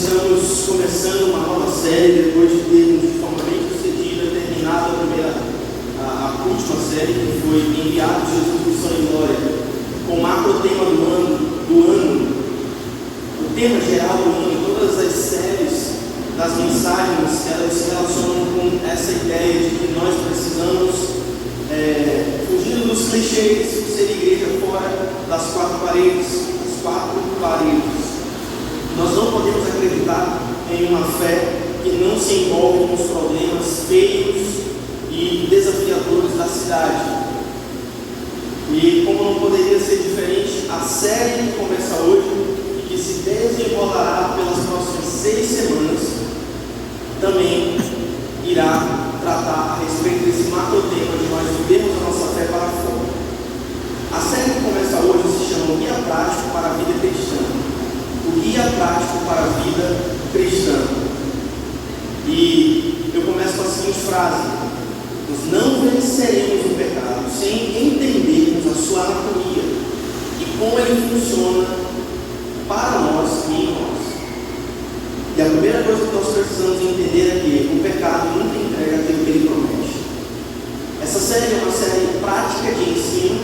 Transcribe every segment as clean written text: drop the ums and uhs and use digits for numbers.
estamos começando uma nova série depois de termos de forma bem sucedida terminado a última série, que foi Enviado Jesus Missão e Glória, com o macro tema do ano, o tema geral do ano. Todas as séries das mensagens, elas se relacionam com essa ideia de que nós precisamos fugir dos clichês, ser igreja fora das quatro paredes. Nós não podemos acreditar em uma fé que não se envolve com os problemas feios e desafiadores da cidade. E como não poderia ser diferente, a série que começa hoje e que se desenrolará pelas próximas 6 semanas também irá tratar a respeito desse macro tema de nós vivermos a nossa fé para fora. A série que começa hoje se chama Guia Prático para a Vida Cristã. O Guia Prático para a Vida Cristã. E eu começo com a seguinte frase: nós não venceremos o pecado sem entendermos a sua anatomia e como ele funciona para nós e em nós. E a primeira coisa que nós precisamos entender é que o pecado nunca entrega aquilo que ele promete. Essa série é uma série prática de ensino,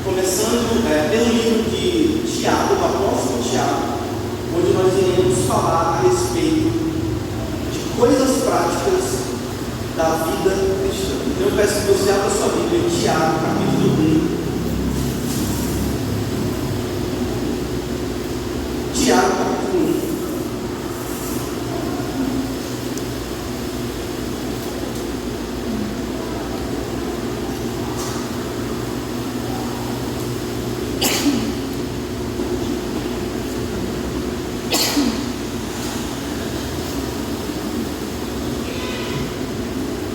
começando pelo livro de Tiago, do apóstolo Tiago, onde nós iremos falar a respeito de coisas práticas da vida cristã. Então eu peço que você abra sua Bíblia em Tiago, capítulo 1. Tiago, capítulo 1.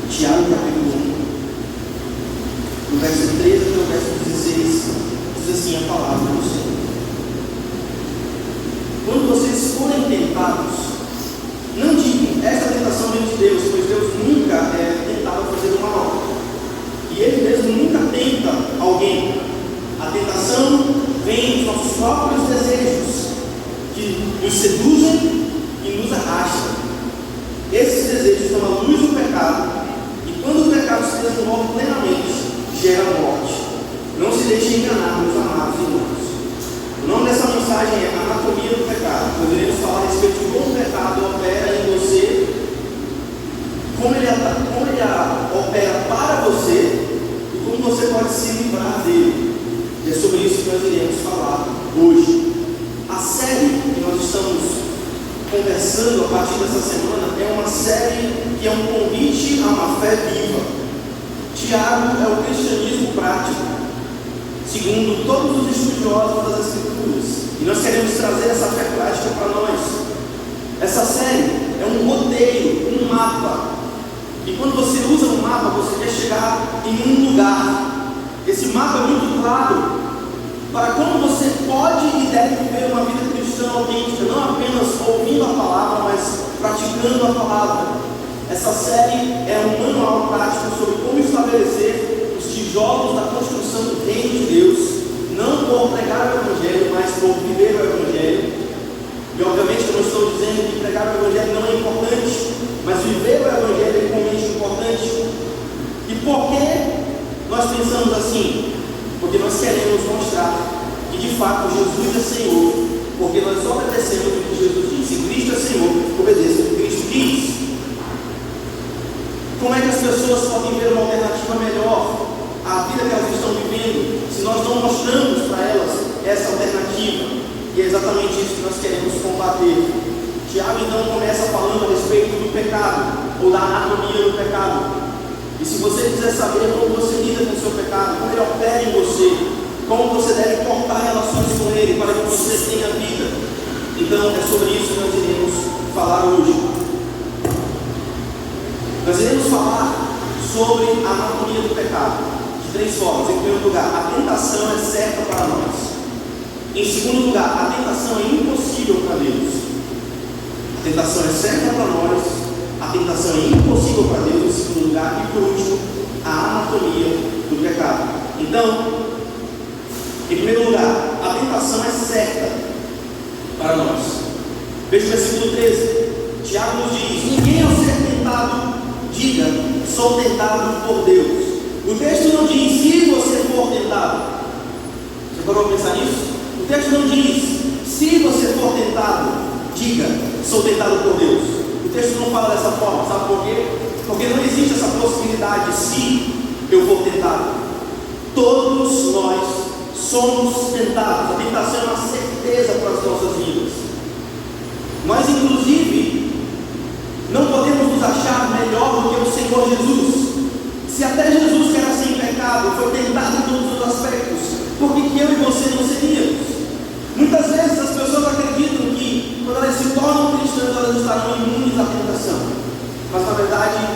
Tiago capítulo 1, do verso 13 até o verso 16, diz assim a palavra do Senhor: quando vocês forem tentados, não digam, esta tentação vem de Deus, pois Deus nunca é tentado a fazer o mal, e Ele mesmo nunca tenta alguém. A tentação vem dos nossos próprios desejos, que nos seduzem e nos arrastam. Esses desejos dão à luz do pecado, e quando o pecado se desenvolve plenamente, gera morte. Não se deixe enganar, meus amados irmãos. O nome dessa mensagem é Anatomia do Pecado. Nós iremos falar a respeito de como o pecado opera em você, como ele opera para você e como você pode se livrar dele. E é sobre isso que nós iremos falar hoje. A série que nós estamos conversando a partir dessa semana é uma série que é um convite a uma fé viva. Tiago é o cristianismo prático, segundo todos os estudiosos das Escrituras, e nós queremos trazer essa fé prática para nós. Essa série é um roteiro, um mapa, e quando você usa um mapa, você quer chegar em um lugar. Esse mapa é muito claro para como você pode e deve viver uma vida cristã autêntica, não apenas ouvindo a palavra, mas praticando a palavra. Essa série é um manual prático sobre como estabelecer os tijolos da construção do reino de Deus, não por pregar o Evangelho, mas por viver o Evangelho. E obviamente eu não estou dizendo que pregar o Evangelho não é importante, mas viver o Evangelho é igualmente importante. E por que nós pensamos assim? Porque nós queremos mostrar que de fato Jesus é Senhor, porque nós obedecemos o que Jesus disse. Se Cristo é Senhor, obedeça o que Cristo diz. Como é que as pessoas podem ver uma alternativa melhor à vida que elas estão vivendo, se nós não mostramos para elas essa alternativa? E é exatamente isso que nós queremos combater. Tiago então começa falando a respeito do pecado, ou da anatomia do pecado. E se você quiser saber como você lida com o seu pecado, como ele opera em você, como você deve cortar relações com ele para que você tenha vida, então é sobre isso que nós iremos falar hoje. Nós iremos falar sobre a anatomia do pecado de 3 formas. Em primeiro lugar, a tentação é certa para nós. Em segundo lugar, a tentação é impossível para Deus. A tentação é certa para nós, a tentação é impossível para Deus, em segundo lugar. E por último, a anatomia do pecado. Então, em primeiro lugar, a tentação é certa para nós. Veja o versículo 13. Tiago nos diz: ninguém ao ser tentado diga, sou tentado por Deus. O texto não diz, se você for tentado. Você parou para pensar nisso? O texto não diz, se você for tentado, diga, sou tentado por Deus. O texto não fala dessa forma, sabe por quê? Porque não existe essa possibilidade, se eu for tentado. Todos nós somos tentados. A tentação é uma certeza para as nossas vidas. Nós, inclusive, não podemos nos achar melhor do que o Senhor Jesus. Se até Jesus, que era sem pecado, foi tentado em todos os aspectos, por que eu e você não seríamos? Muitas vezes as pessoas acreditam que quando elas se tornam cristãs, elas estarão imunes à tentação. Mas na verdade,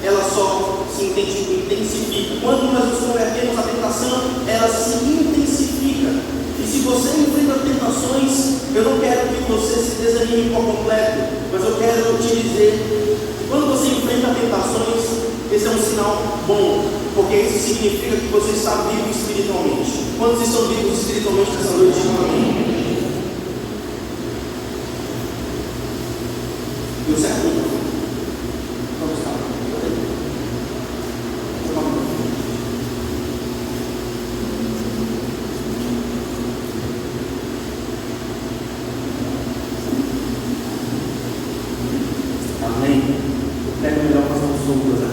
ela só se intensifica. Quando nós nos convertemos, a tentação, ela se intensifica. E se você enfrenta tentações, eu não quero que você se desanime por completo, mas eu quero te dizer que quando você enfrenta tentações, esse é um sinal bom, porque isso significa que você está vivo espiritualmente. Quantos estão vivos espiritualmente nessa noite? Amém. Deu certo? Vamos lá. Amém. Pega melhor fazer um som, né?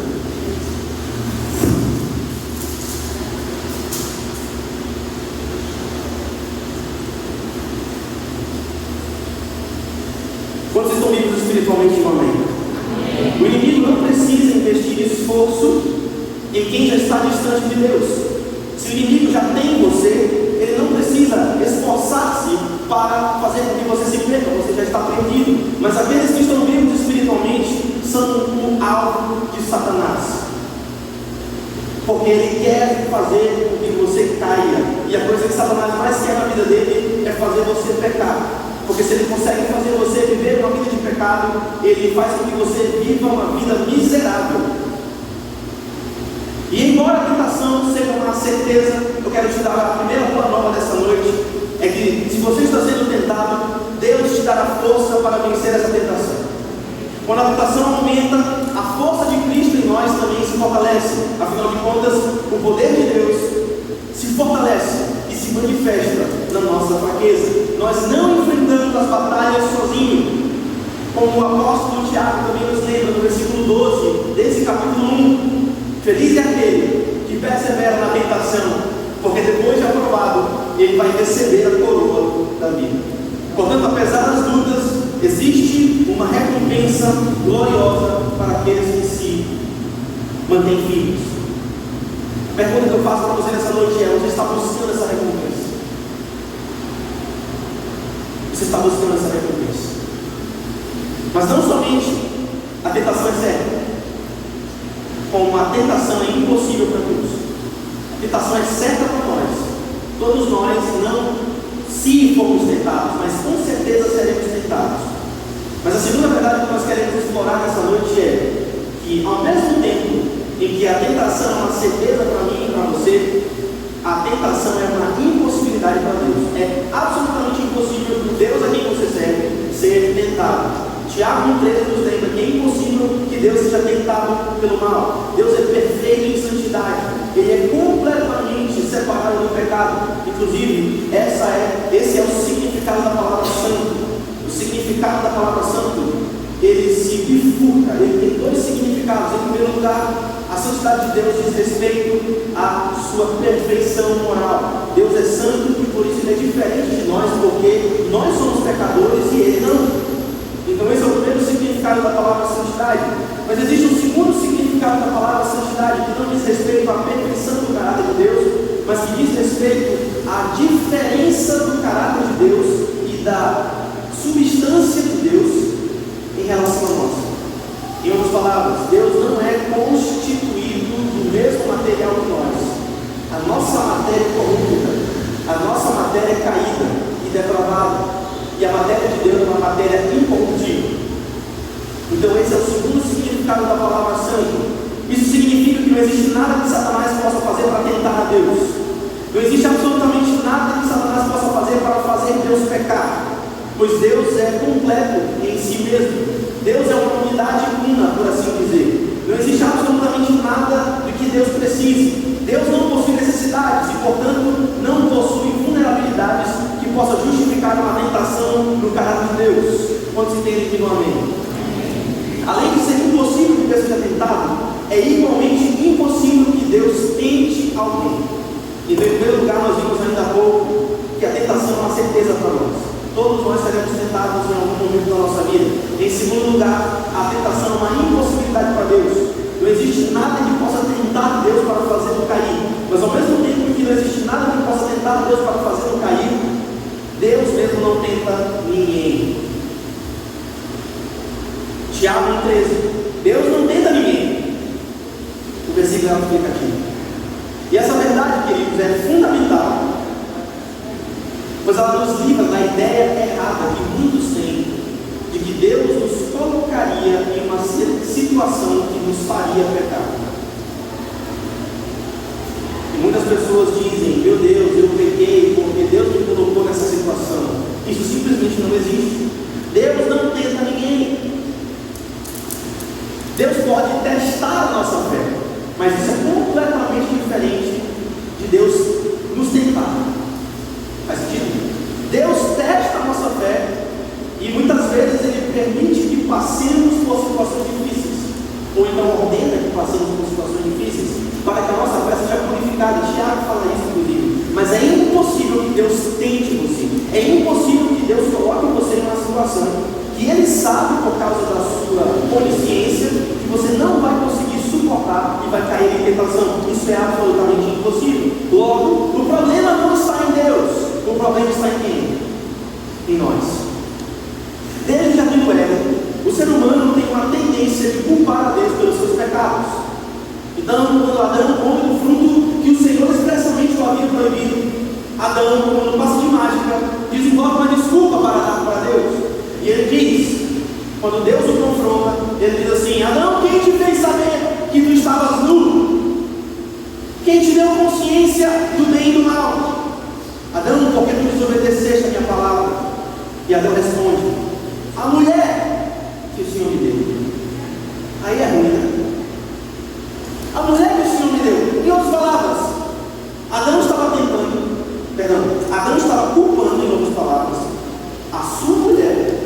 Quantos estão vivos espiritualmente, amém? O inimigo não precisa investir esforço em quem já está distante de Deus. Se o inimigo já tem você, ele não precisa esforçar-se para fazer com que você se perca, você já está perdido. Mas aqueles que estão vivos espiritualmente são o alvo de Satanás, porque ele quer fazer com que você caia, e a coisa que Satanás mais quer na vida dele é fazer você pecar. Porque se ele consegue fazer você viver uma vida de pecado, ele faz com que você viva uma vida miserável. E embora a tentação seja uma certeza, eu quero te dar a primeira boa nova dessa noite, é que se você está sendo tentado, Deus te dará força para vencer essa tentação. Quando a tentação aumenta, a força de Cristo em nós também se fortalece. Afinal de contas, o poder de Deus se fortalece e se manifesta na nossa fraqueza. Nós não enfrentamos as batalhas sozinhos, como o apóstolo Tiago também nos lembra no versículo 12 desse capítulo 1. Feliz é aquele que persevera na tentação, porque depois de aprovado, ele vai receber a coroa da vida. Portanto, apesar das lutas, existe uma recompensa gloriosa para aqueles que se mantêm firmes. A pergunta que eu faço para você nessa noite é: você está buscando essa recompensa? Você está buscando essa recompensa? Mas não somente a tentação é certa, como a tentação é impossível para Deus. A tentação é certa para nós. Todos nós não se fomos tentados, mas com certeza seremos tentados. Mas a segunda verdade que nós queremos explorar nessa noite é que, ao mesmo tempo em que a tentação é uma certeza para mim e para você, a tentação é uma impossibilidade para Deus. É absolutamente impossível para Deus a quem você serve ser tentado. Tiago 1,13 nos lembra que é impossível que Deus seja tentado pelo mal. Deus é perfeito em santidade. Ele é completamente separado do pecado. Inclusive, esse é o significado da palavra santo. O significado da palavra santo, ele se bifurca. Ele tem dois significados. Em primeiro lugar, a santidade de Deus diz respeito à sua perfeição moral. Deus é santo e por isso ele é diferente de nós, porque nós somos pecadores e ele não. Então esse é o primeiro significado da palavra santidade. Mas existe um segundo significado da palavra santidade, que não diz respeito à perfeição do caráter de Deus, mas que diz respeito à diferença do caráter de Deus e da substância de Deus em relação a nós. Em outras palavras, Deus não é constituído do mesmo material que nós. A nossa matéria é corrupta, a nossa matéria é caída e depravada. E a matéria de Deus é uma matéria incorruptível. Então esse é o segundo significado da palavra santo. Isso significa que não existe nada que Satanás possa fazer para tentar a Deus. Não existe absolutamente nada que Satanás possa fazer para fazer Deus pecar. pois Deus é completo em si mesmo. Deus é uma unidade una, por assim dizer. Não existe absolutamente nada do que Deus precise. Deus não possui necessidades e, portanto, não possui vulnerabilidades que possa justificar uma tentação no caráter de Deus. Quantos entendem aqui no amém? Além de ser impossível que Deus seja tentado, é igualmente impossível que Deus tente alguém. Em primeiro lugar, nós vimos ainda há pouco que a tentação é uma certeza para nós. Todos nós seremos tentados em algum momento da nossa vida. Em segundo lugar, a tentação é uma impossibilidade para Deus. Não existe nada que possa tentar Deus para fazê-lo cair. Mas ao mesmo tempo que não existe nada que possa tentar Deus para fazê-lo cair, Deus mesmo não tenta ninguém. Tiago 13. Deus não tenta ninguém. O versículo é explicativo. E essa verdade, queridos, é fundamental, pois ela nos livra da ideia errada que muitos têm de que Deus nos colocaria em uma situação que nos faria pecar. E muitas pessoas dizem: meu Deus, eu pequei porque Deus me colocou nessa situação. Isso simplesmente não existe. Deus não tenta ninguém. Deus pode testar a nossa fé, mas isso é completamente diferente de Deus nos tentar. Faz sentido? Deus testa a nossa fé e muitas vezes Ele permite que passemos por situações difíceis, ou então ordena que passemos por situações difíceis, para que a nossa fé seja purificada. Tiago fala isso, inclusive. Mas é impossível que Deus tente você. É impossível que Deus coloque você em uma situação que Ele sabe, por causa da sua onisciência, que você não vai conseguir suportar e vai cair em tentação. Isso é absolutamente impossível. Logo, o problema não está em Deus, o problema está em quem? Em nós. Desde o jardim do Éden, o ser humano tem uma tendência de culpar a Deus pelos seus pecados. Então, quando Adão come do fruto que o Senhor expressamente o havia proibido, Adão, como no passe de mágica, desenvolve uma desculpa para dar para Deus. E ele diz, quando Deus o confronta, ele diz assim: Adão, quem te fez saber que tu estavas nu? Quem te deu consciência do bem e do mal? Adão, por que tu desobedeceste a minha palavra? E Adão responde: a mulher que o Senhor me deu. Aí é ruim, né? A mulher que o Senhor me deu. Em outras palavras, Adão estava culpando, em outras palavras, a sua mulher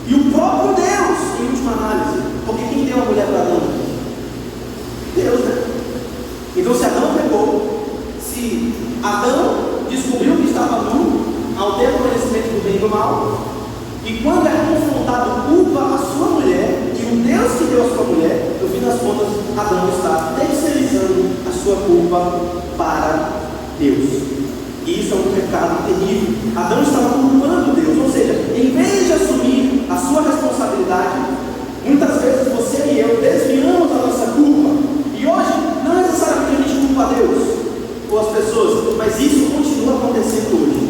e o próprio Deus, em última análise. Porque quem deu a mulher para Adão? Deus, né? Então, se Adão pecou, se Adão descobriu que estava nu, ao ter conhecimento do bem e do mal, e quando é confrontado, culpa a sua mulher e o Deus que deu a sua mulher, no fim das contas, Adão está terceirizando a sua culpa para Deus. E isso é um pecado terrível. Adão estava culpando Deus, ou seja, em vez de assumir a sua responsabilidade, muitas vezes você e eu desviamos a nossa culpa. E hoje, não é necessariamente a gente culpa a Deus ou as pessoas, mas isso continua acontecendo hoje.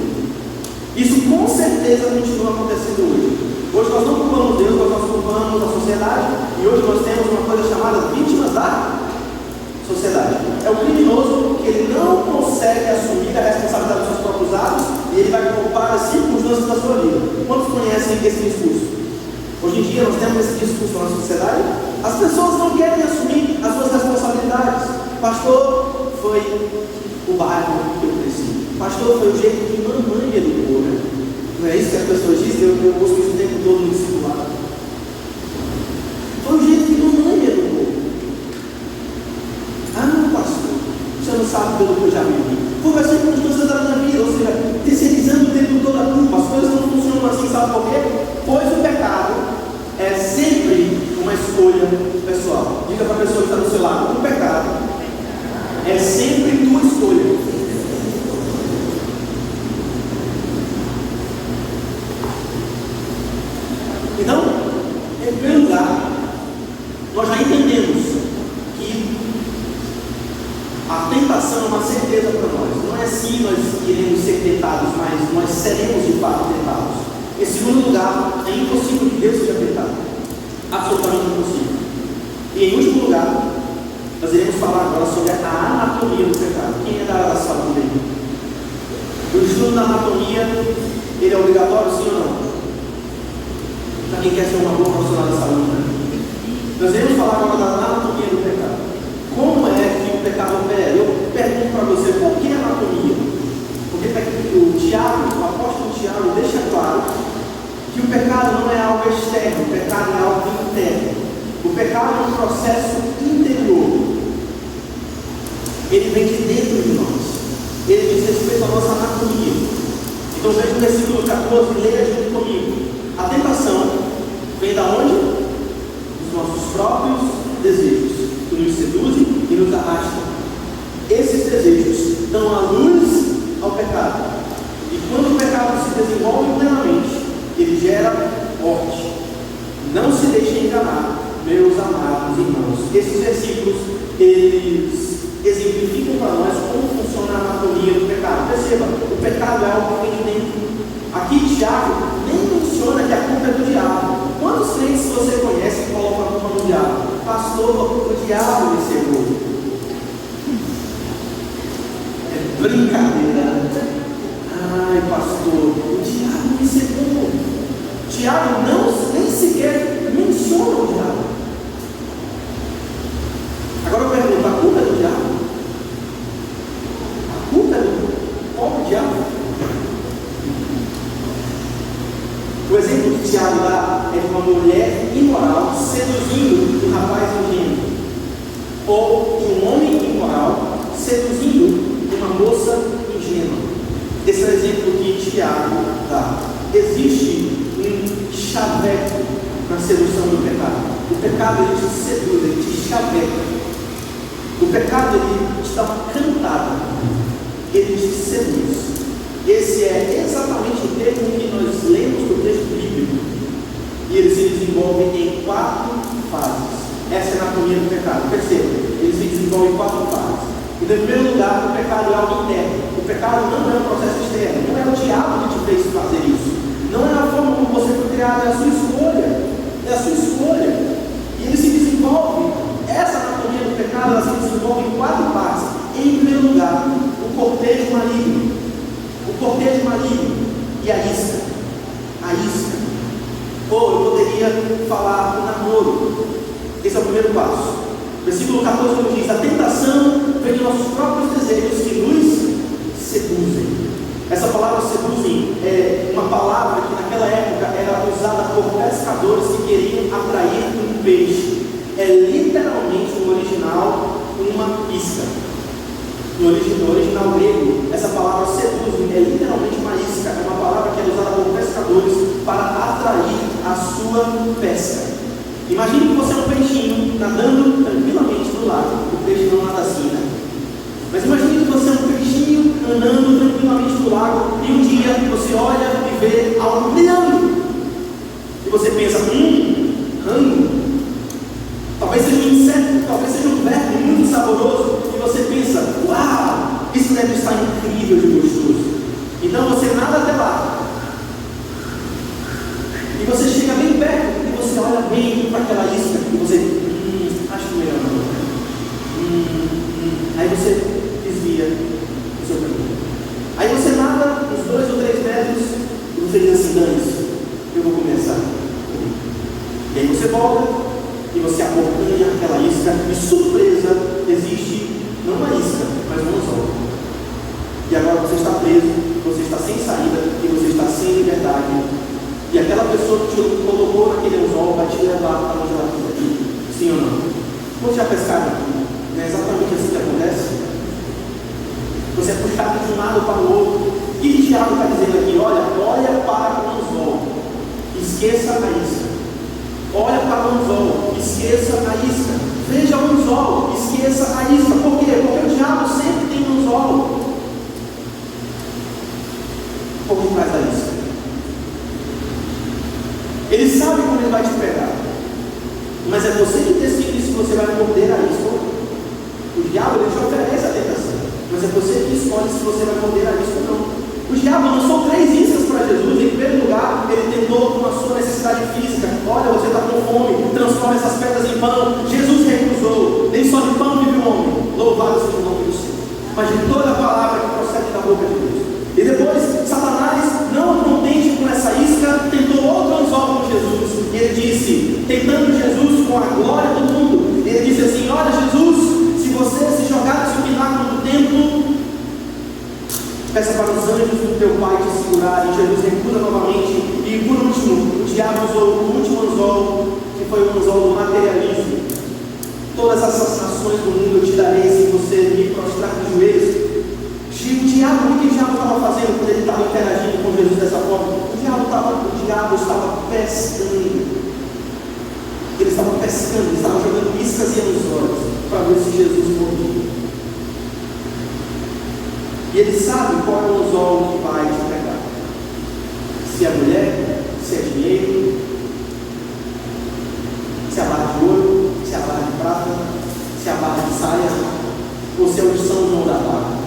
Isso com certeza continua acontecendo hoje. Hoje nós não culpamos Deus, mas nós culpamos a sociedade. E hoje nós temos uma coisa chamada vítimas da sociedade. É o criminoso que ele não consegue assumir a responsabilidade dos seus próprios atos e ele vai culpar as circunstâncias da sua vida. Quantos conhecem esse discurso? Hoje em dia nós temos esse discurso na sociedade. As pessoas não querem assumir as suas responsabilidades. Pastor, foi o bairro que eu cresci. Pastor, foi o jeito que mamãe educou, né? Não é isso que as pessoas dizem? Eu busco isso o tempo todo no discipulado. Foi o jeito que mamãe educou. Ah, não, pastor, você não sabe pelo que eu já vivi. Foi as circunstâncias da minha vida, ou seja, terceirizando o tempo todo a culpa. As coisas não funcionam assim, sabe por quê? Pois o pecado é sempre uma escolha pessoal. Diga para a pessoa que está do seu lado: o pecado é sempre tua escolha. Então, em primeiro lugar, nós já entendemos que a tentação é uma certeza para nós. Não é se nós iremos ser tentados, mas nós seremos de fato tentados. Em segundo lugar, é impossível que Deus seja tentado. Absolutamente impossível. E em último lugar, nós iremos falar agora sobre a anatomia do pecado. Quem é da área da saúde aí? O estudo da anatomia, ele é obrigatório, sim ou não? profissional da saúde, né? Nós iremos falar agora da anatomia do pecado. Como é que o pecado opera? Eu pergunto para você, por que anatomia? Porque o Tiago, o apóstolo Tiago, deixa claro que o pecado não é algo externo, o pecado é algo interno. O pecado é um processo interior. Ele vem de dentro de nós. Ele diz respeito à nossa anatomia. Então veja o versículo 14, leia junto comigo. A tentação vem da onde? Dos nossos próprios desejos, que nos seduzem e nos arrastam. Esses desejos dão a luz ao pecado. E quando o pecado se desenvolve plenamente, ele gera morte. Não se deixe enganar, meus amados irmãos. Esses versículos, eles exemplificam para nós como funciona a anatomia do pecado. Perceba, o pecado é algo que vem de dentro. Aqui Tiago nem menciona que a culpa é do diabo. Quantos crentes você conhece que colocam a culpa no diabo? Pastor, o diabo me cegou. É brincadeira. Ai, pastor, o diabo me cegou. Tiago nem sequer menciona o diabo. Agora eu pergunto, a culpa é do diabo? A culpa é do qual diabo? O exemplo que Tiago dá é de uma mulher imoral seduzindo um rapaz ingênuo, ou de um homem imoral seduzindo uma moça ingênua. Esse é o exemplo que Tiago dá. Existe um chaveco na sedução do pecado. O pecado ele te seduz, ele te chaveca. O pecado ele te dá uma cantada, ele te seduz. Esse é exatamente o termo que nós lemos no texto bíblico. E ele se desenvolve em 4 fases. Essa é a anatomia do pecado. Perceba, ele se desenvolve em 4 fases. E, em primeiro lugar, o pecado é algo interno. O pecado não é um processo externo. Não é o diabo que te fez fazer isso. Não é a forma como você foi criado, é a sua escolha. É a sua escolha. E ele se desenvolve. Essa anatomia do pecado ela se desenvolve em 4 partes. Em primeiro lugar, o cortejo maligno. O cortejo maligno e a isca. A isca. Ou eu poderia falar do namoro. Esse é o primeiro passo. Versículo 14 nos diz: a tentação vem dos nossos próprios desejos que nos seduzem. Essa palavra seduzem é uma palavra que naquela época era usada por pescadores que queriam atrair um peixe. É literalmente no original uma isca. No original grego, essa palavra seduzem é literalmente uma isca. É uma palavra que é usada por pescadores para atrair a sua pesca. Imagine que você é um peixinho nadando tranquilamente no lago. O peixe não nada assim, né? Mas imagine que você é um peixinho andando tranquilamente no lago e um dia você olha e vê algo brilhando. E você pensa, rango. Talvez seja um inseto, talvez seja um verme muito saboroso. E você pensa, uau, isso deve estar incrível de gostoso. Então você nada até lá. E você chega bem perto e você olha bem para aquela isca e você, acho melhor não. Aí você desvia o seu caminho. Aí você nada uns 2 ou 3 metros e você diz assim, dane-se, eu vou começar. E aí você volta e você acompanha aquela isca e surpresa, existe não uma isca, mas um anzol. E agora você está preso, você está sem saída e você está sem liberdade. E aquela pessoa que te colocou naquele anzol vai te levar para onde ela quiser ir. Sim ou não? Quando já pescaram aqui? Não é exatamente assim que acontece? Você é puxado de um lado para o outro. O que Tiago está dizendo aqui? Olha para o anzol. Esqueça a isca. Olha para o anzol. Esqueça a isca. Veja o anzol. Esqueça a isca. Por quê? Porque o diabo sempre tem um anzol por detrás da isca. Ele sabe como ele vai te pegar. Mas é você que decide se você vai morder a isca ou não. O diabo ele te oferece a tentação. Mas é você que escolhe se você vai morder a isca ou não. O diabo lançou 3 iscas para Jesus. Em primeiro lugar, ele tentou com a sua necessidade física. Olha, você está com fome, transforma essas pedras em pão. Jesus recusou. Nem só de pão vive o homem. Louvado seja o nome do Senhor. Mas de toda a palavra que procede da boca de Deus. E depois, Satanás, não contente com essa isca, tentou outro anzol com de Jesus. Ele disse, tentando Jesus com a glória do mundo, ele disse assim: olha, Jesus, se você se jogar nesse pináculo do templo, peça para os anjos do teu Pai te segurarem. Jesus recusa novamente. E por último, o diabo usou o último anzol, que foi o anzol do materialismo. Todas essas nações do mundo eu te darei se você me prostrar de joelhos. O que o diabo estava fazendo quando ele estava interagindo com Jesus dessa forma? O diabo estava pescando. Ele estava pescando, ele estava jogando iscas e anzóis para ver se Jesus morria. E ele sabe qual é o anzol que vai te pegar. Se é mulher, se é dinheiro, se é a barra de ouro, se é a barra de prata, se é a barra de saia, ou se é o São João da barra.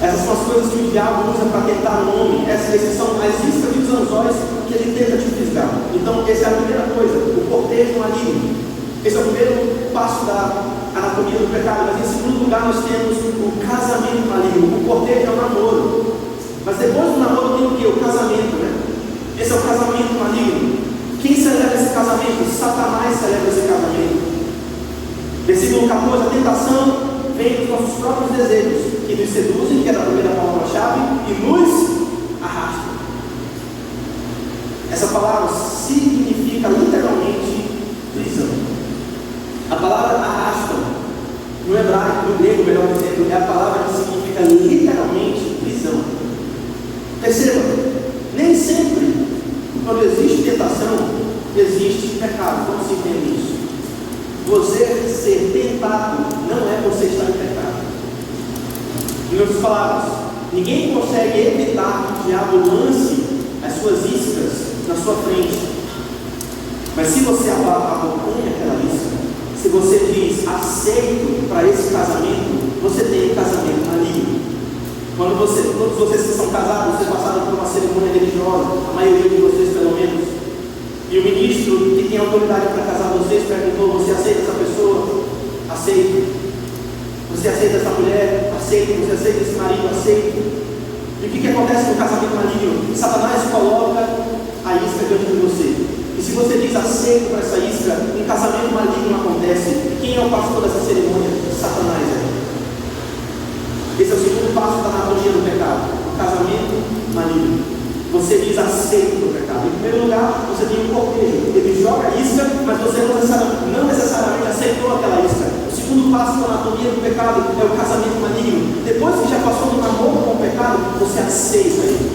Essas são as coisas que o diabo usa para tentar nome. Essas são as iscas e os anzóis que ele tenta te fisgar. Então, essa é a primeira coisa, o cortejo maligno. Esse é o primeiro passo da anatomia do pecado. Mas em segundo lugar, nós temos o casamento maligno. O cortejo é o namoro. Mas depois do namoro tem o que? O casamento, né? Esse é o casamento maligno. Quem celebra esse casamento? Satanás celebra esse casamento. Versículo 14: a tentação vem dos nossos próprios desejos, que nos seduzem, que é a primeira palavra-chave, e nos arrastam. Essa palavra significa literalmente prisão. A palavra arrastam, no hebraico, no grego, melhor dizendo, é a palavra que significa literalmente prisão. Perceba, nem sempre, quando existe tentação, existe pecado. Como se entende isso? Você ser tentado não é você estar em pecado. Em outras palavras, ninguém consegue evitar que o diabo lance as suas iscas na sua frente. Mas se você acompanha aquela isca, se você diz aceito para esse casamento, você tem um casamento maligno. Todos vocês que são casados, vocês passaram por uma cerimônia religiosa, a maioria de vocês pelo menos, e o ministro que tem autoridade para casar vocês perguntou: você aceita essa pessoa? Aceito. Você aceita essa mulher? Aceito. Você aceita esse marido? Aceito. E o que acontece no casamento maligno? Satanás coloca a isca diante de você. E se você diz aceito para essa isca, um casamento maligno acontece. E quem é o pastor dessa cerimônia? Satanás é. Esse é o segundo passo da anatomia do pecado: o casamento maligno. Você diz aceito do pecado. Em primeiro lugar, você tem um cortejo. Ele joga a isca, mas você não necessariamente aceitou aquela isca. O segundo passo da anatomia do pecado é o casamento maligno. Depois que já passou do namoro com o pecado, você aceita ele.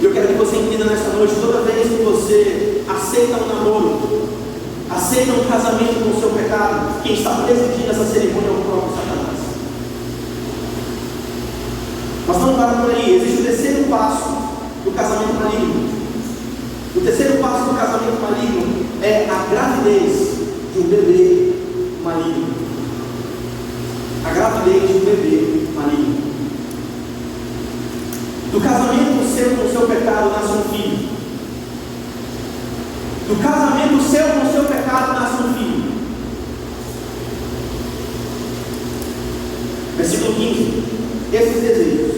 E eu quero que você entenda nesta noite: toda vez que você aceita um namoro, aceita um casamento com o seu pecado, quem está presidindo essa cerimônia é o próprio Satanás. Mas não para por aí, existe o terceiro passo do casamento maligno. O terceiro passo do casamento maligno é a gravidez de um bebê maligno. A gravidez de um bebê maligno. Do casamento seu com o seu pecado nasce um filho. Do casamento seu com o seu pecado nasce um filho. Versículo 15: esses desejos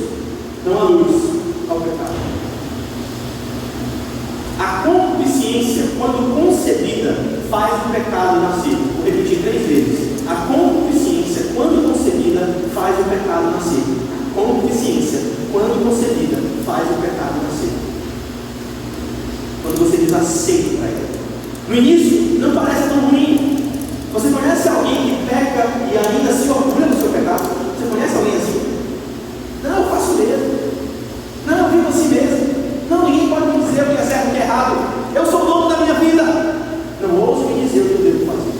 dão a luz ao pecado. A concupiscência, quando concebida, faz o pecado nascer. Vou repetir 3 vezes. A concupiscência, quando concebida, faz o pecado nascer. A concupiscência, quando concebida, faz o pecado nascer. Quando você diz aceito para ele. No início, não parece tão ruim. Você conhece alguém que peca e ainda se orgulha do seu pecado? Você conhece alguém assim? Não, eu faço mesmo. Não, eu vivo assim mesmo. Não, ninguém pode me dizer o que é certo e o que é errado. Eu sou o dono da minha vida. Não ouço me dizer o que eu devo fazer.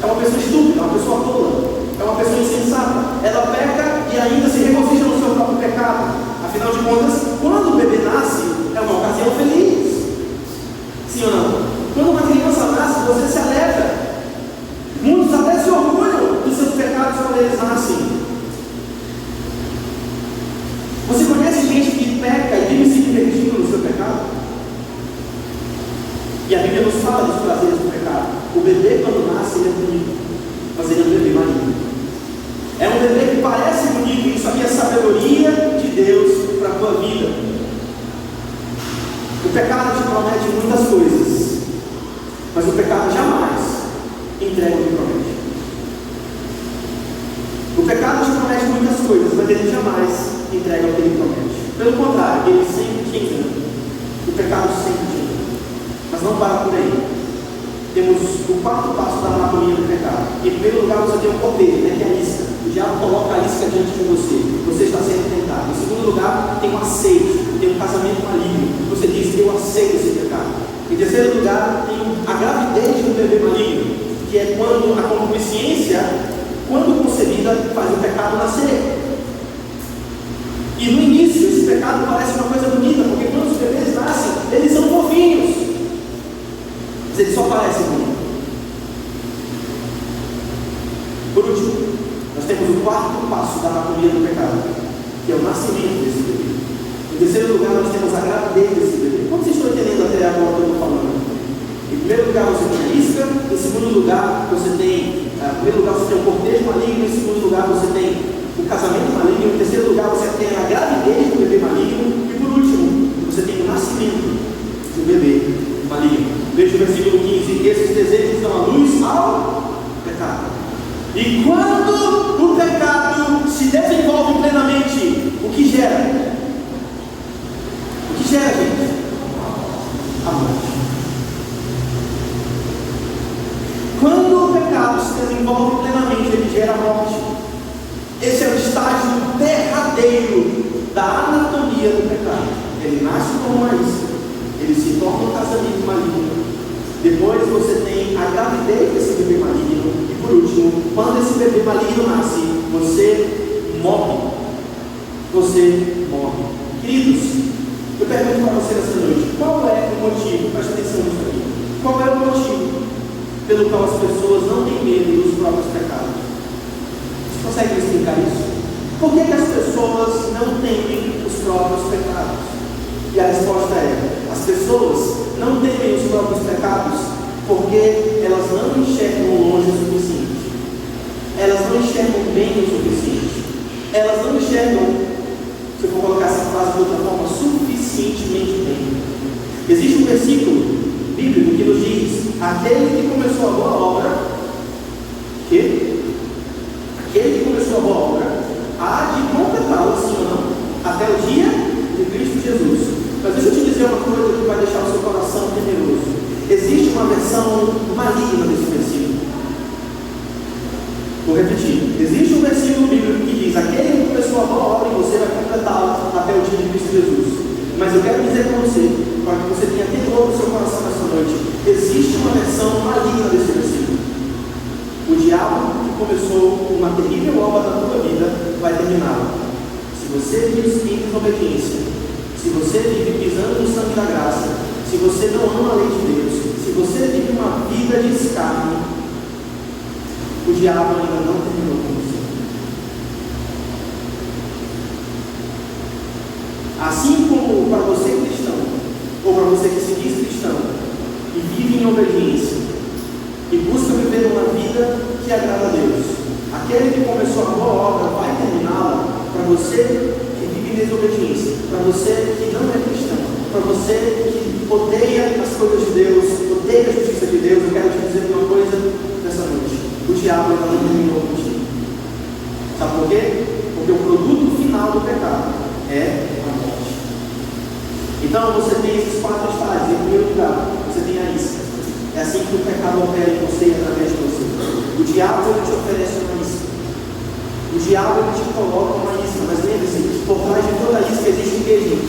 É uma pessoa estúpida, é uma pessoa tola, é uma pessoa insensata. Ela peca e ainda se regozija no seu próprio pecado. Afinal de contas, quando o bebê nasce, é uma ocasião feliz. Sim ou não? Quando uma criança nasce, você se alegra. Muitos até se orgulham dos seus pecados quando eles nascem. Você conhece gente que peca e vive se divertindo no seu pecado? E a Bíblia nos fala dos prazeres do pecado. O bebê, quando nasce, ele é bonito, mas ele é um bebê maligno. É um bebê que parece bonito. Isso aqui é sabedoria de Deus para a tua vida. pecado te promete muitas coisas, mas o pecado jamais entrega o que promete. O pecado te promete muitas coisas, mas ele jamais entrega o que ele promete. Pelo contrário, ele sempre te engana. O pecado sempre te engana. Mas não para por aí. Temos o quarto passo da anatomia do pecado. Em primeiro lugar, você tem o poder, que é a isca. O diabo coloca a isca diante de você. Você está sendo tentado. Em segundo lugar, tem o aceite, tem um casamento maligno. Você diz: eu aceito esse pecado. Em terceiro lugar, tem a gravidez do bebê maligno, que é quando a concupiscência, quando concebida, faz o pecado nascer. E no início, esse pecado parece uma coisa bonita, porque quando os bebês nascem, eles são fofinhos, mas eles só parecem bonitos. Por último, nós temos o quarto passo da anatomia do pecado, que é o nascimento desse bebê. Em terceiro lugar, nós temos a gravidez desse bebê. Como vocês estão entendendo até agora o que eu estou falando? Em primeiro lugar, você tem a isca. Em segundo lugar, você tem o cortejo maligno. Em segundo lugar, você tem o casamento maligno. Em terceiro lugar, você tem a gravidez do bebê maligno. E por último, você tem o nascimento do bebê maligno. Veja o versículo 15: esses desejos dão a luz ao pecado. E quando o pecado se desenvolve plenamente, o que gera? O que gera, gente? A morte. Quando o pecado se desenvolve plenamente, ele gera a morte. Esse é o estágio derradeiro da anatomia do pecado. Ele nasce como uma isca, ele se torna um casamento maligno. Depois você tem a gravidez desse bebê maligno. E por último, quando esse bebê maligno nasce, você morre. Você morre. Queridos, eu pergunto para você nessa noite: qual é o motivo? Preste atenção nisso aqui. Qual é o motivo pelo qual as pessoas não têm medo dos próprios pecados? Você consegue explicar isso? Por que as pessoas não temem os próprios pecados? E a resposta é: as pessoas não temem os próprios pecados porque elas não enxergam longe o suficiente. Elas não enxergam bem o suficiente. Elas não enxergam, se eu for colocar essa frase de outra forma, suficientemente bem. Existe um versículo bíblico que nos diz: aquele que começou a boa obra, aquele que começou a boa obra, há de completá-la, sim ou não, até o dia de Cristo Jesus. Mas deixa eu te dizer uma coisa que vai deixar o seu coração temeroso. Existe uma versão maligna desse versículo. Vou repetir. Existe um versículo bíblico que diz: aquele que começou a boa obra em você vai completá-la até o dia de Cristo Jesus. Mas eu quero dizer para você, para que você tenha temor no seu coração nessa noite, existe uma versão maligna desse versículo. O diabo que começou uma terrível obra na tua vida vai terminá-la. Se você vive em desobediência, se você vive pisando no sangue da graça, se você não ama a lei de Deus, se você vive uma vida de escárnio, o diabo ainda não terminou com você. Assim como para você cristão, ou para você que se diz cristão, e vive em obediência, e busca viver uma vida que agrada a Deus, aquele que começou a boa obra vai terminá-la. Para você que vive em desobediência, para você que não é cristão, para você que odeia as coisas de Deus, odeia a justiça de Deus, eu quero te dizer uma coisa nessa noite: o diabo ainda não terminou contigo. Sabe por quê? Porque o produto final do pecado é a morte. Então você tem esses quatro estágios. Em primeiro lugar, você tem a isca. É assim que o pecado opera em você e através de você. O diabo ele te oferece uma isca. O diabo ele te coloca uma isca. Mas lembre-se, por trás de toda isca existe o que, gente?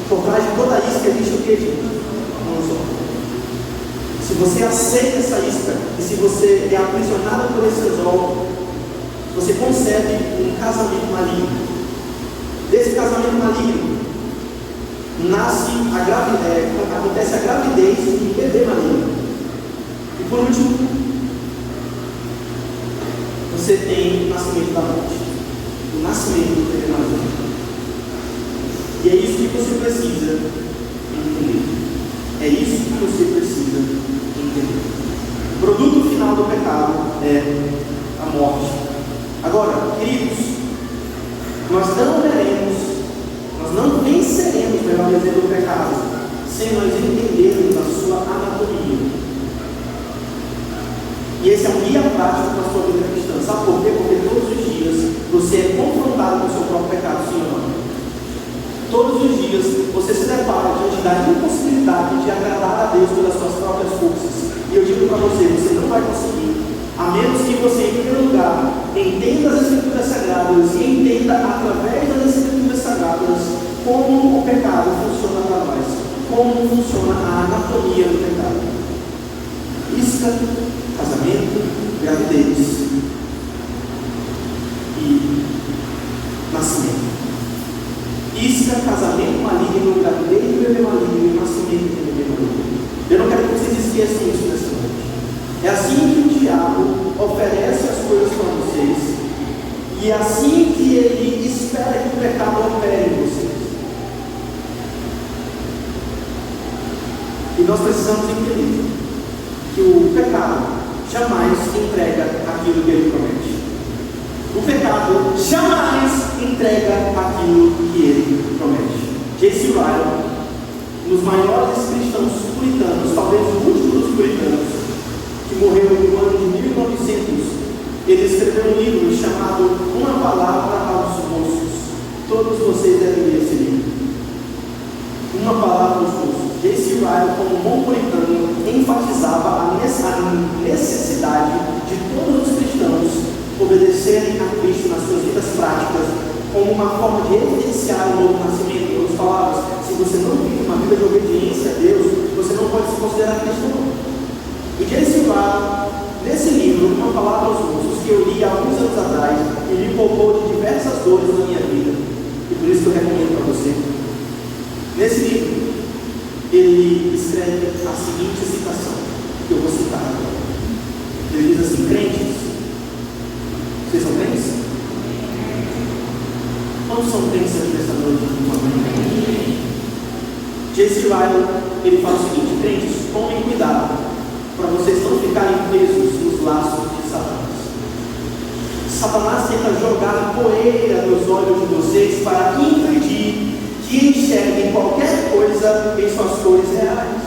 Por trás de toda isca existe o que, gente? Não só. Se você aceita essa isca, e se você é aprisionado por esse anzol, você concebe um casamento maligno. Desse casamento maligno acontece a gravidez de um bebê maligno. E por último, você tem o nascimento da morte, o nascimento do bebê maligno. E é isso que você precisa entender. É isso que você precisa entender. O produto final do pecado é a morte. Agora, queridos, nós não venceremos, melhor dizendo, o pecado sem nós entendermos a sua anatomia. E esse é um guia prático para a sua vida cristã. Sabe por quê? Porque todos os dias você é confrontado com o seu próprio pecado, sim ou não? Todos os dias você se depara diante da impossibilidade de agradar a Deus pelas suas próprias forças. E eu digo para você, você não vai conseguir, a menos que você, em primeiro lugar, entenda as Escrituras Sagradas e entenda através das Escrituras Sagradas como o pecado funciona para nós, como funciona a anatomia do pecado. Isca, casamento, gravidez e nascimento. Isca, casamento maligno, gravidez de bebê maligno e nascimento de bebê maligno. Eu não quero que vocês esqueçam isso nessa noite. É assim que o diabo oferece as coisas para vocês, e é assim que ele espera que o pecado opere em vocês. E nós precisamos entender que o pecado jamais entrega aquilo que ele promete. O pecado jamais entrega aquilo que ele promete. J.C. Ryle, um dos maiores cristãos puritanos, talvez o último dos puritanos, que morreu no ano de 1900, ele escreveu um livro chamado Uma Palavra aos Moços. Todos vocês devem ler esse livro. Uma Palavra aos Moços. J.C. Ryle, como bom puritano, enfatizava a necessidade de todos os cristãos obedecerem a Cristo nas suas vidas práticas, como uma forma de evidenciar o novo nascimento. Em outras palavras, se você não vive uma vida de obediência a Deus, você não pode se considerar cristão. E J.C. Ryle, nesse livro, Uma Palavra aos Moços, que eu li há alguns anos atrás, e me poupou de diversas dores na minha vida, e por isso que eu recomendo para você. Nesse livro, ele escreve a seguinte citação, que eu vou citar agora. Ele diz assim: crentes, vocês são crentes? Quantos são crentes aqui nessa noite? J.C. Ryle, ele fala o seguinte: crentes, tomem cuidado para vocês não ficarem presos nos laços de Satanás. Satanás tenta jogar poeira nos olhos de vocês para impedir que enxerguem qualquer coisa em suas cores reais.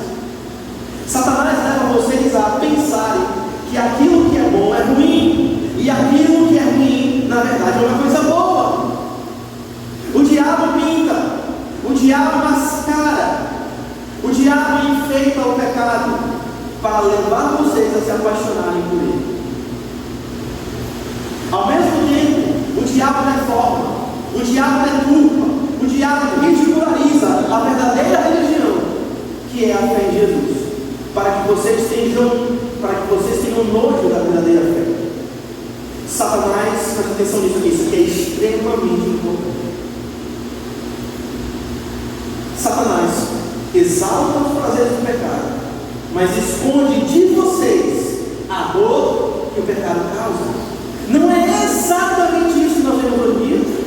Satanás leva vocês a pensarem que aquilo que é bom é ruim, e aquilo que é ruim, na verdade, é uma coisa boa. O diabo pinta, o diabo mascara, o diabo enfeita o pecado para levar vocês a se apaixonarem por ele. Ao mesmo tempo, o diabo deforma, o diabo deturpa, o diabo ridiculariza a verdadeira religião, que é a fé em Jesus, para que vocês tenham nojo da verdadeira fé. Satanás, presta atenção nisso aqui, isso aqui é extremamente importante. Satanás exalta os prazeres do pecado, mas esconde de vocês a dor que o pecado causa. Não é exatamente isso que nós vemos hoje em dia?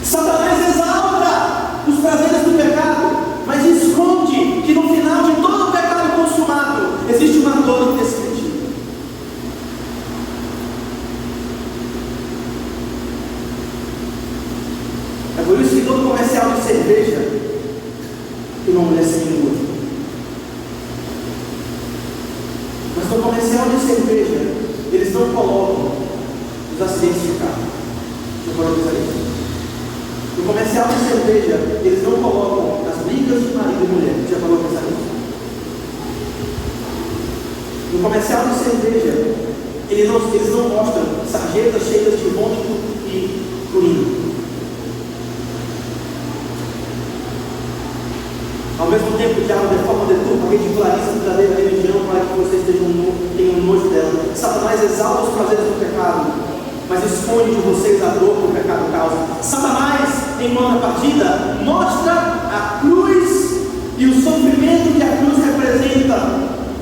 Satanás exalta os prazeres do pecado, mas esconde que no final de todo o pecado consumado existe uma dor indescritível. É por isso que todo comercial de cerveja tem uma mulher seminua. Mas no comercial de cerveja, eles não colocam os acidentes de carro. Você pode pensar isso? No comercial de cerveja, eles não colocam as brigas de marido e mulher. Já falou pensar nisso? No comercial de cerveja, eles não mostram sarjetas cheias de vômito e urina. Ao mesmo tempo, o diabo deforma, deturpa, ridiculariza a verdadeira religião para que vocês tenham nojo dela. Satanás exalta os prazeres do pecado, mas esconde de vocês a dor que o pecado causa. Satanás, em contrapartida, mostra a cruz e o sofrimento que a cruz representa,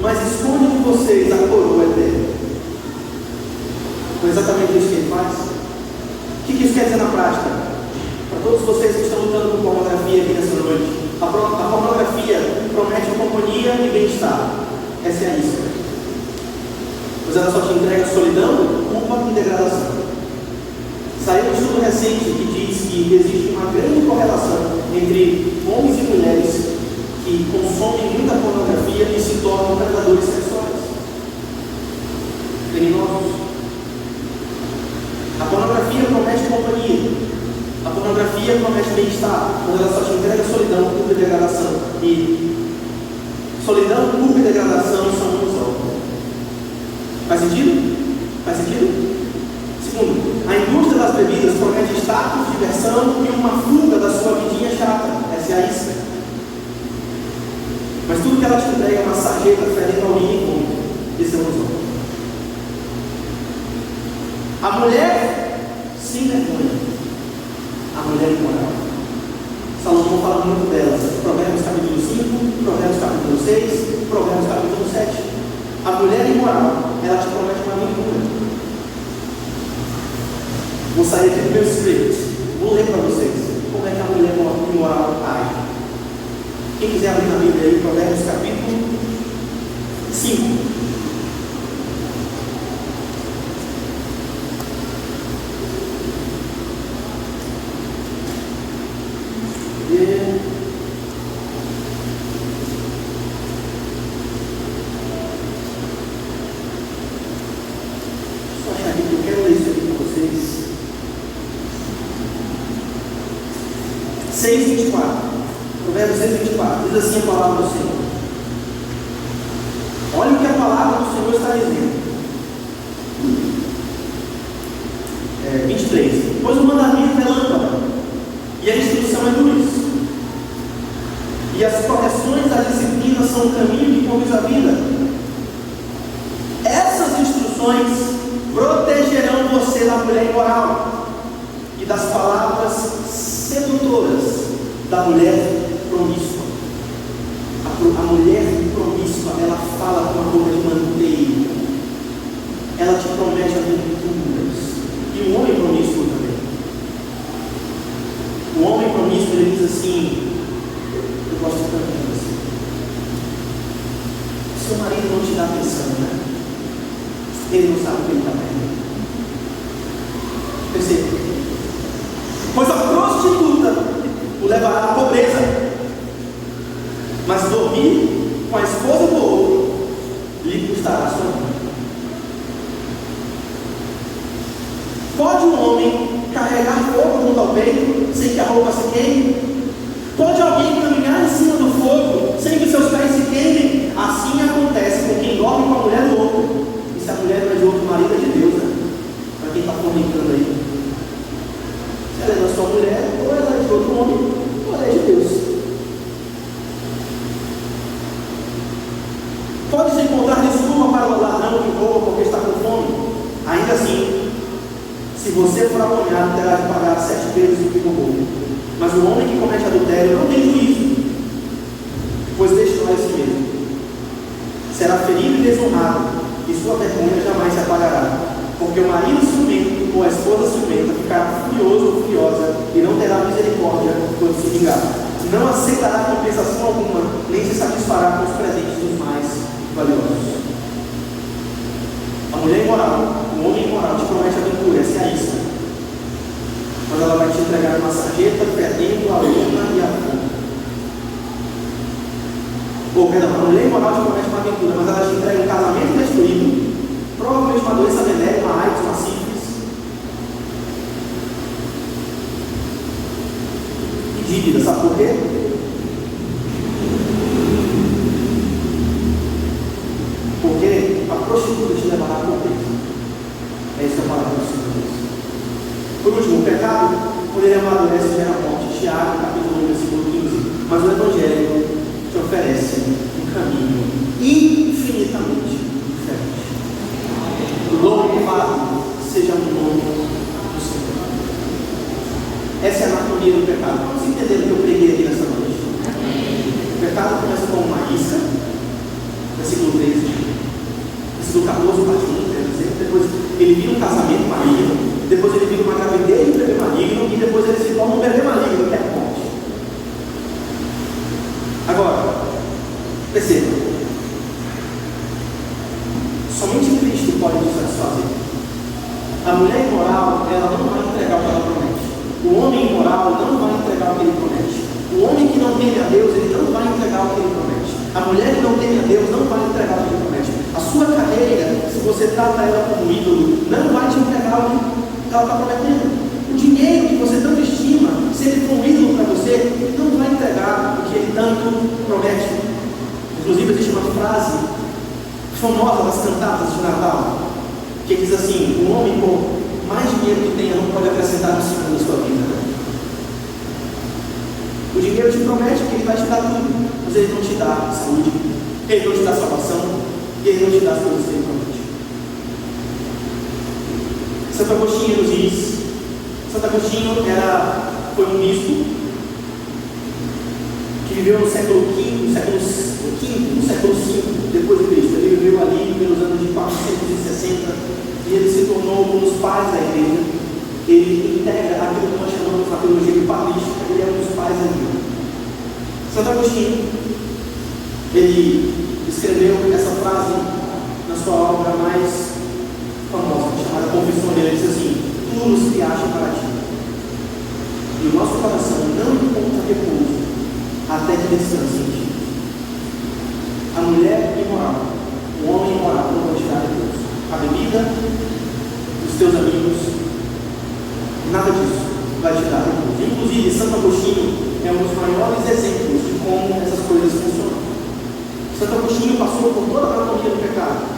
mas esconde de vocês a coroa eterna. Não é exatamente isso que ele faz? O que isso quer dizer na prática? Para todos vocês que estão lutando com pornografia aqui nessa noite, a pornografia promete companhia e bem-estar. Essa é a isca. Mas ela só te entrega solidão, culpa e degradação. Saiu um estudo recente que diz que existe uma grande correlação entre que consomem muita pornografia e se tornam predadores sexuais, criminosos. A pornografia promete companhia, a pornografia promete bem-estar, quando ela só te entrega solidão, culpa e degradação. E solidão, culpa e degradação são um só. Faz sentido? Faz sentido? Segundo, a indústria das bebidas promete status, diversão e uma fuga da sua vidinha chata. Essa é a isca. Mas tudo que ela te entrega é uma sarjeta fedendo ao mínimo. Esse é o ilusão. A mulher sem vergonha. A mulher imoral. Salomão fala muito delas. Provérbios capítulo 5, Provérbios capítulo 6, Provérbios capítulo 7. A mulher imoral, ela te promete uma aventura. Vou sair aqui do meu script. Vou ler para vocês como é que a mulher imoral age. Quem quiser abrir na Bíblia aí, Provérbios capítulo 5. Só achar aqui que eu quero ler isso aqui para vocês. 6:24. Provérbios 6:24, diz assim a palavra do Senhor. Olha o que a palavra do Senhor está dizendo. 23. Pois o mandamento é lâmpada, e a instrução é luz, e as correções da disciplina são o caminho que conduz a vida. Essas instruções protegerão você da mulher imoral e das palavras sedutoras da mulher promíscua. A mulher promíscua, ela fala com a boca de manteiga, ela te promete aventuras. E o homem promíscuo também. O homem promíscuo, ele diz assim: eu gosto tanto de você. Seu marido não te dá atenção, né? Ele não sabe o que ele está perdendo. Perceba. Pois a prostituta o levará à pobreza, mas dormir com a esposa do outro lhe custará sua vida. Pode um homem carregar fogo junto ao peito sem que a roupa se queime? Pode alguém caminhar em cima do fogo sem que seus pés se queimem? Assim acontece com quem dorme com a mulher do outro. E se a mulher não é de outro marido, é de Deus, né? Para quem está fornicando aí. Se ela é da sua mulher, ou ela é de outro homem, ou ela é de Deus. Pode-se encontrar desculpa para o ladrão que rouba porque está com fome. Ainda assim, se você for apanhado, terá de pagar 7 vezes o que roubou. Mas o homem que comete adultério não tem juízo, pois destrói a si mesmo. Será ferido e desonrado, e sua vergonha jamais se apagará. Porque o marido ciumento ou a esposa ciumenta ficará furioso ou furiosa e não terá misericórdia quando se vingar. Não aceitará compensação alguma, nem se satisfará com os presentes dos mais valiosos. A mulher imoral, o homem imoral te promete aventura, essa é a isca. Mas ela vai te entregar uma sarjeta perdendo a luna e a fogo. Ou, perdão, a mulher imoral te promete uma aventura, mas ela te entrega um casamento destruído, provavelmente uma doença venérea, uma AIDS, uma sífilis, e dívida, sabe por quê? Porque a prostituta te levará à pobreza. É isso que a palavra do Senhor diz. Por último, o pecado, quando ele amadurece, gera morte. Tiago, capítulo 1, versículo 15. Mas o Evangelho te oferece um caminho infinitamente diferente. Louvado seja o nome do Senhor. Essa é a anatomia do pecado. Vamos entender o que eu preguei aqui nessa noite. O pecado começa com uma isca, versículo 13, versículo 14, parte 1, quer dizer, depois ele vira um casamento maligno, depois ele vira uma gravidez de um bebê maligno, e depois ele se torna um bebê maligno, que é a morte. Agora, perceba, somente Cristo pode nos satisfazer. A mulher imoral, ela não vai entregar o que ela promete. O homem imoral não vai entregar o que ele promete. O homem que não teme a Deus, ele não vai entregar o que ela como ídolo, não vai te entregar o que ela está prometendo. O dinheiro que você tanto estima, se ele for um ídolo para você, ele não vai entregar o que ele tanto promete. Inclusive existe uma frase famosa das cantatas de Natal, que diz assim: o homem com mais dinheiro que tenha não pode acrescentar no segundo da sua vida. O dinheiro te promete que ele vai te dar tudo, mas ele não te dá saúde, ele não te dá salvação, e ele não te dá as coisas que ele promete. Santo Agostinho nos diz. Santo Agostinho foi um bispo que viveu no século V, século V depois de Cristo. Ele viveu ali pelos anos de 460 e ele se tornou um dos pais da igreja. Ele integra aquilo que nós chamamos na teologia patrística. Ele é um dos pais da igreja. Santo Agostinho, ele escreveu essa frase na sua obra mais famosa, chamada Confissão. Ele diz assim: tudo se acha para ti, e o nosso coração não encontra repouso até que descanse em ti. A mulher imoral, o homem imoral não vai tirar repouso. A bebida, os teus amigos, nada disso vai te dar repouso. Inclusive, Santo Agostinho é um dos maiores exemplos de como essas coisas funcionam. Santo Agostinho passou por toda a anatomia do pecado.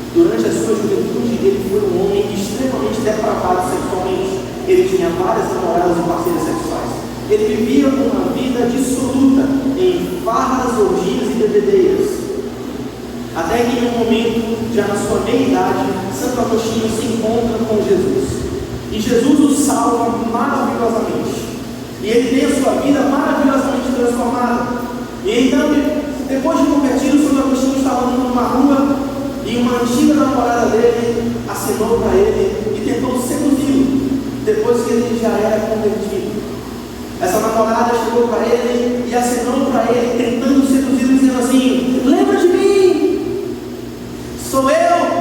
Durante a sua juventude, ele foi um homem extremamente depravado sexualmente. Ele tinha várias namoradas e parceiras sexuais. Ele vivia uma vida dissoluta em farras, orgias e bebedeiras. Até que em um momento, já na sua meia-idade, Santo Agostinho se encontra com Jesus. E Jesus o salva maravilhosamente. E ele tem a sua vida maravilhosamente transformada. E então, depois de convertido, Santo Agostinho estava andando numa rua e uma antiga namorada dele acenou para ele e tentou seduzi-lo, depois que ele já era convertido. Essa namorada chegou para ele e acenou para ele, tentando seduzi-lo, dizendo assim: lembra de mim, sou eu.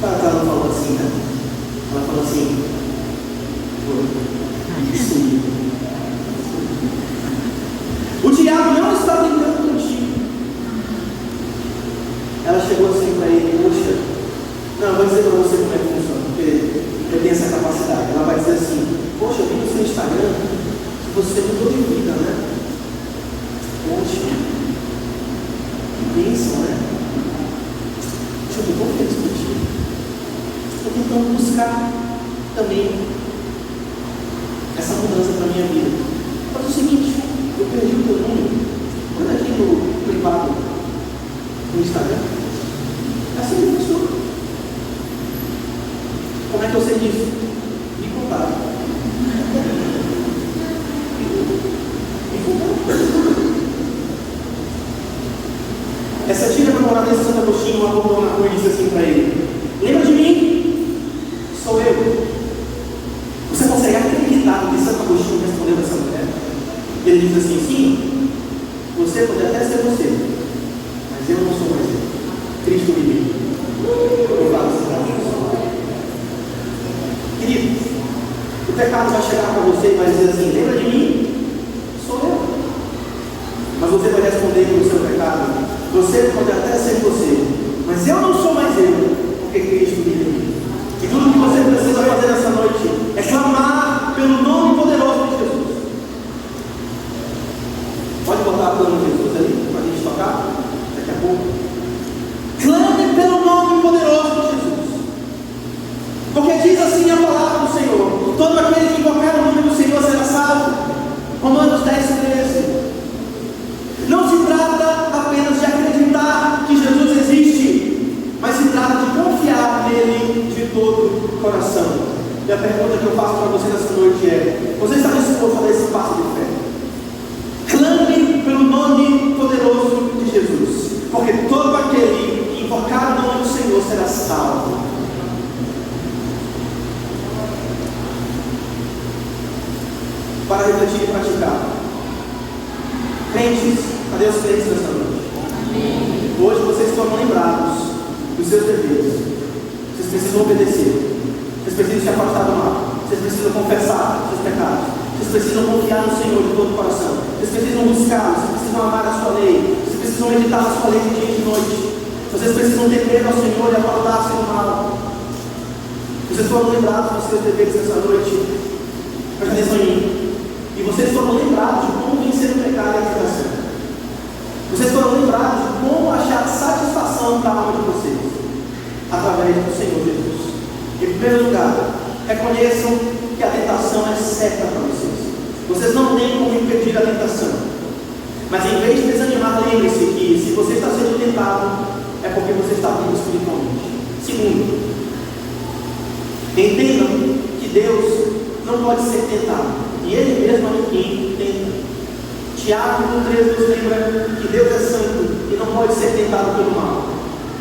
Ela não falou assim, né? Ela falou assim: isso. O diabo não está brincando contigo. Ela chegou assim para ele: poxa, não, eu vou dizer para você como é que funciona, porque eu tenho essa capacidade. Ela vai dizer assim: poxa, eu vi no seu Instagram que você mudou de vida, né? Poxa, que bênção, né? Poxa, eu estou tão feliz contigo. Estou tentando buscar também essa mudança para a minha vida. Faz o seguinte: eu perdi o teu número, manda aqui no privado no Instagram. Assim que funciona. Como é que eu sei disso? Me contaram. Essa antiga namorada de Santo Agostinho abordou na rua e disse assim para ele: lembra de mim? Sou eu. Você consegue acreditar no que Santo Agostinho respondeu a essa mulher? Ele diz assim: sim, você pode até ser você, mas eu não sou mais eu. Cristo vive. Querido, o pecado vai chegar para você e vai dizer assim: lembra de mim? Sou eu. Mas você vai responder pelo seu pecado: você pode até ser você, mas eu não sou mais eu, porque Cristo vive em mim. E tudo que você precisa fazer nessa noite é clamar pelo nome poderoso de Jesus. Pode botar o nome de Jesus ali para a gente tocar daqui a pouco. Clame pelo nome poderoso de Jesus, porque diz assim a palavra do Senhor: todo aquele que invocar o nome do Senhor será salvo. Romanos 10:13. Não se trata apenas de acreditar que Jesus existe, mas se trata de confiar nele de todo o coração. E a pergunta que eu faço para você nessa noite é: você está disposto a dar esse passo de fé? Clame pelo nome poderoso de Jesus, porque todo aquele que invocar o nome do Senhor será salvo. Para refletir e praticar. Crentes, cadê os crentes nessa noite? Amém. Hoje vocês foram lembrados dos seus deveres. Vocês precisam obedecer. Vocês precisam se afastar do mal. Vocês precisam confessar seus pecados. Vocês precisam confiar no Senhor de todo o coração. Vocês precisam buscar. Vocês precisam amar a sua lei. Vocês precisam meditar na sua lei de dia e de noite. Vocês precisam temer ao Senhor e apartar-se do mal. Vocês foram lembrados dos seus deveres nessa noite. Presta atenção em mim. E vocês foram lembrados de como vencer o pecado e a tentação. Vocês foram lembrados de como achar satisfação para a alma de vocês, através do Senhor Jesus. Em primeiro lugar, reconheçam que a tentação é certa para vocês. Vocês não têm como impedir a tentação. Mas em vez de desanimar, lembre-se que se você está sendo tentado, é porque você está vivo espiritualmente. Segundo, entendam que Deus não pode ser tentado. E Ele mesmo é quem tenta. Tiago 3 nos lembra que Deus é santo e não pode ser tentado pelo mal.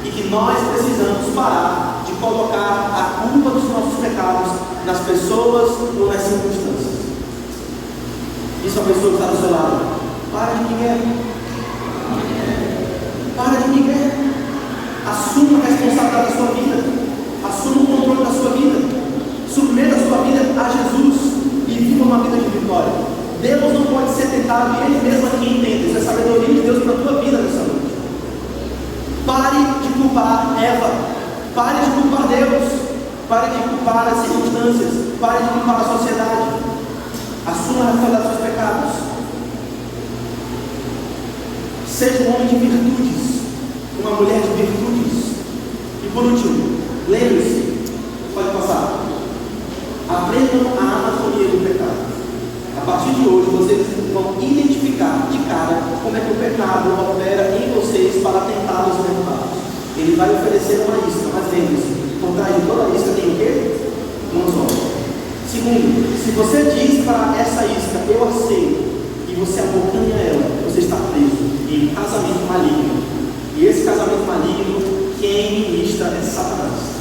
E que nós precisamos parar de colocar a culpa dos nossos pecados nas pessoas ou nas circunstâncias. Isso é a pessoa que está do seu lado. Para de migué. Para de migué. Assuma a responsabilidade da sua vida. Assuma o controle da sua vida. Submeta a sua vida a Jesus e viva uma vida de vitória. Deus não pode ser tentado e Ele mesmo é quem tenta. Isso é sabedoria de Deus para a tua vida nessa noite. Pare de culpar Eva. Pare de culpar Deus. Pare de culpar as circunstâncias. Pare de culpar a sociedade. Assuma a responsabilidade dos seus pecados. Seja um homem de virtudes, uma mulher de virtudes. E por último, lembre-se, pode passar. Aprendam a anatomia do pecado. A partir de hoje, vocês vão identificar de cara como é que o pecado opera em vocês para tentá-los e derrubá-los. Ele vai oferecer uma isca, mas lembre-se, por trás de toda isca tem o quê? Um anzol. Segundo, se você diz para essa isca, eu aceito, e você abocanha ela, você está preso em casamento maligno. E esse casamento maligno, quem ministra é Satanás.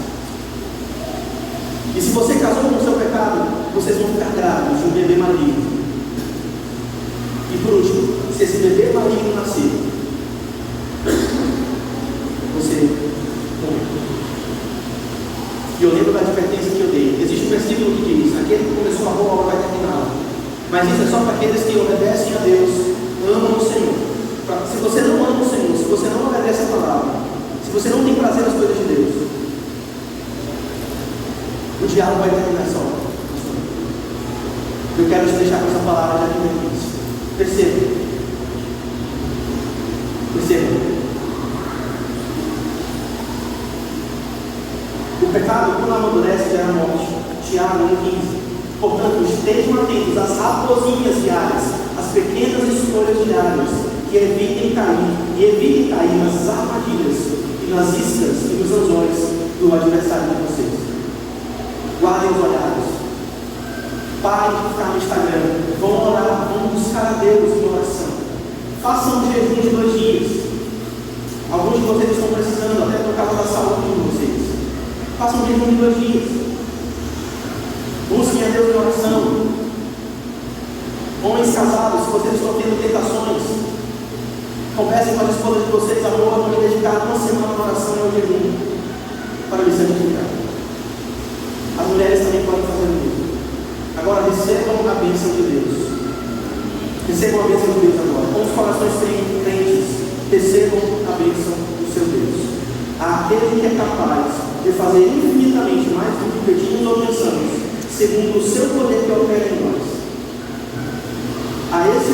E se você casou com o seu pecado, vocês vão ficar grávidos de um bebê maligno. E por último, se esse bebê maligno nascer, você morre. E eu lembro da advertência que eu dei. Existe um versículo que diz: aquele que começou a boa obra vai terminá-la. Mas isso é só para aqueles que obedecem a Deus, amam o Senhor. Se você não ama o Senhor, se você não obedece a palavra, se você não tem prazer nas coisas de Deus, o diabo vai terminar essa obra. Eu quero te deixar com essa palavra de advertência. Perceba. O pecado, quando amadurece, gera morte. Tiago 1,15. Portanto, estejam atentos às raposinhas diárias, às pequenas escolhas diárias, que evitem cair nas armadilhas e nas iscas e nos anzóis do adversário de vocês. Guardem os olhares. Parem de ficar no Instagram. Vão orar, vão buscar a Deus em oração. Façam um jejum de 2 dias. Alguns de vocês estão precisando, até por causa da saúde de vocês. Façam um jejum de 2 dias. Busquem a Deus em oração. Homens casados, se vocês estão tendo tentações, conversem com a esposa de vocês, amor, vão me dedicar 1 semana na oração e ao jejum para me santificar. As mulheres também podem fazer o mesmo. Agora recebam a bênção de Deus. Recebam a bênção de Deus agora. Com os corações crentes, recebam a bênção do seu Deus. Aquele que é capaz de fazer infinitamente mais do que pedimos ou pensamos, segundo o seu poder que opera em nós. A esse